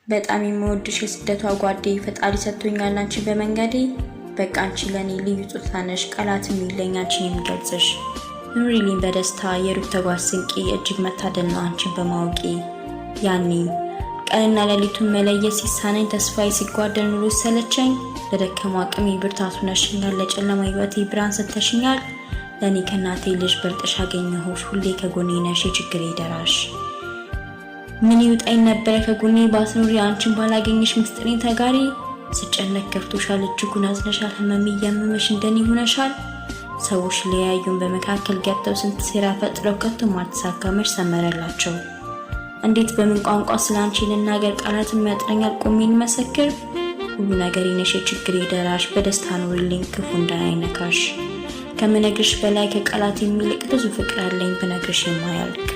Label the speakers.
Speaker 1: በጣም የምወድሽ የስደቷ ጓዴ ፈጣሪ ሰጥቶኛል አንቺ በመንገዴ በቃ አንቺ ለኔ ልዩ ጾታ ነሽ ቃላትም የለኝ አንቺን የሚገልጽሽ ኑሪልኝ በደስታ የሩቅ ተጓዥ ስንቄ እጅግ መታደል ነው አንቺን በማወቄ ያኔ ቀንና ሌሊቱን መለየት ሲሳነኝ ተስፋዬ ሲጓደል ኑሮ ሰለቸኝ ለደከመው አቅሜ ብርታቱ ነሽኛል ለጨለማ ህይወቴ ብርሃን ሰጥተሽኛል ለኔ ከናቴ ልጅ በልጥሽ አገኘሁሽ ሁሌ ከጎኔ ነሽ የችግሬ ደራሽ ምን ይውጣኝ ነበር ከጎኔ ባትኖሪ አንቺን ባላገኝሽ ምስጥሬን ተጋሪ ስጨነቅ ከፍቶሻል እጅጉን አዝነሻል ህመም እያመመሽ እንደኔ ሆነሻል ሰዎች ለያዩን በመካከል ገብተው ስንት ሴራ ፈጥረው ከቶም አልተሳካመሽ ሰመረላቸው እንዴት በምን ቋንቋ ስላንቺ ልናገር ቃላትም ያጥረኛል ቆሜን መሰክር ሁሉ ነገር ነሽ የችግሬ ደራሽ በደስታ ኑሪልኝ ክፉ እንዳይነካሽ ከመነግርሽ በላይ ከቃላት የሚልቅ ብዙ ፍቅር አለኝ ብነግርሽ የማያልቅ